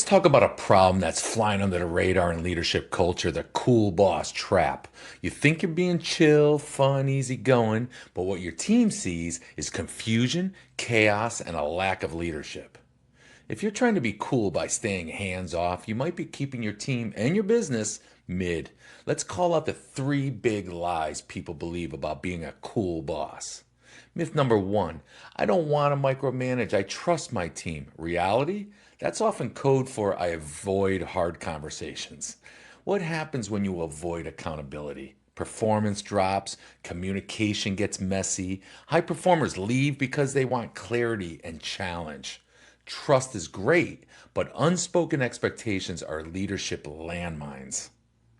talk about a problem that's flying under the radar in leadership culture, the cool boss trap. You think you're being chill, fun, easygoing, but what your team sees is confusion, chaos, and a lack of leadership. If you're trying to be cool by staying hands off, you might be keeping your team and your business mid. Let's call out the three big lies people believe about being a cool boss. Myth number one, I don't want to micromanage. I trust my team. Reality? That's often code for I avoid hard conversations. What happens when you avoid accountability? Performance drops, communication gets messy, high performers leave because they want clarity and challenge. Trust is great, but unspoken expectations are leadership landmines.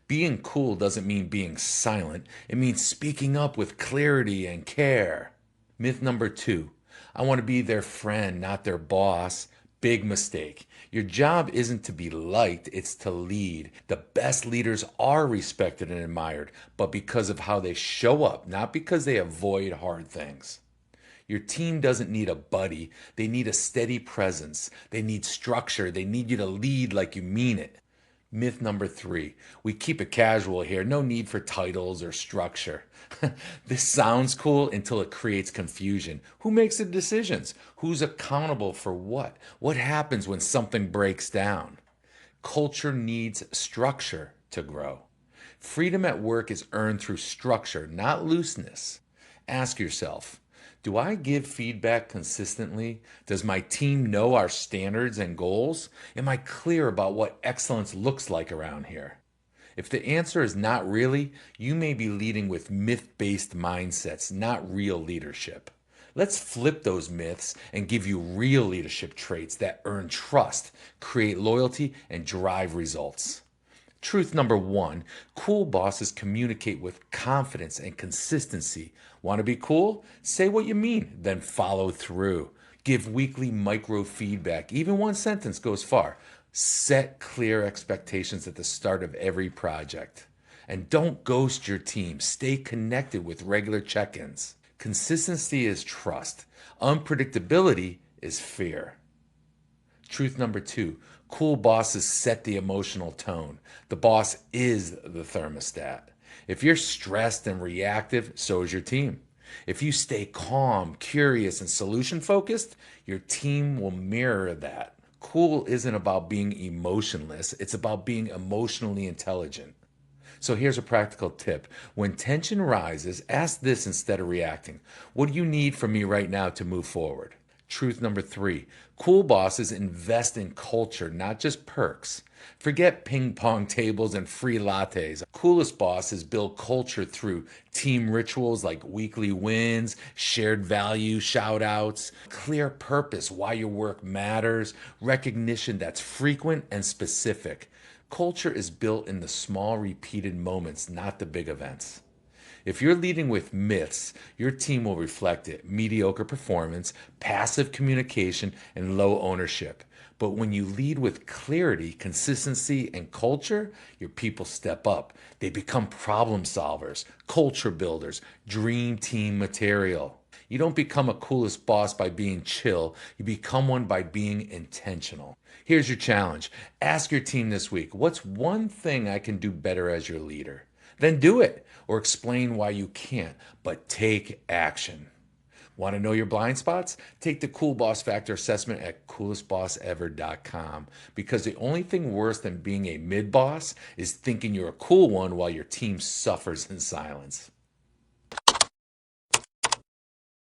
Being cool doesn't mean being silent, it means speaking up with clarity and care. Myth number two, I want to be their friend, not their boss. Big mistake. Your job isn't to be liked, it's to lead. The best leaders are respected and admired, but because of how they show up, not because they avoid hard things. Your team doesn't need a buddy, they need a steady presence. They need structure, they need you to lead like you mean it. Myth number three, we keep it casual here, no need for titles or structure. This sounds cool until it creates confusion. Who makes the decisions? Who's accountable for what? What happens when something breaks down? Culture needs structure to grow. Freedom at work is earned through structure, not looseness. Ask yourself, do I give feedback consistently? Does my team know our standards and goals? Am I clear about what excellence looks like around here? If the answer is not really, you may be leading with myth-based mindsets, not real leadership. Let's flip those myths and give you real leadership traits that earn trust, create loyalty, and drive results. Truth number one, cool bosses communicate with confidence and consistency. Want to be cool? Say what you mean, then follow through. Give weekly micro feedback. Even one sentence goes far. Set clear expectations at the start of every project. And don't ghost your team. Stay connected with regular check ins. Consistency is trust, unpredictability is fear. Truth number two, cool bosses set the emotional tone. The boss is the thermostat. If you're stressed and reactive, so is your team. If you stay calm, curious, and solution focused, your team will mirror that. Cool isn't about being emotionless, it's about being emotionally intelligent. So here's a practical tip. When tension rises, ask this instead of reacting. What do you need from me right now to move forward? Truth number three, cool bosses invest in culture, not just perks. Forget ping pong tables and free lattes. Coolest bosses build culture through team rituals like weekly wins, shared value shout outs, clear purpose, why your work matters, recognition that's frequent and specific. Culture is built in the small, repeated moments, not the big events. If you're leading with myths, your team will reflect it. Mediocre performance, passive communication, and low ownership. But when you lead with clarity, consistency, and culture, your people step up. They become problem solvers, culture builders, dream team material. You don't become a coolest boss by being chill. You become one by being intentional. Here's your challenge. Ask your team this week, what's one thing I can do better as your leader? Then do it or explain why you can't, but take action. Want to know your blind spots? Take the Cool Boss Factor assessment at coolestbossever.com because the only thing worse than being a mid boss is thinking you're a cool one while your team suffers in silence.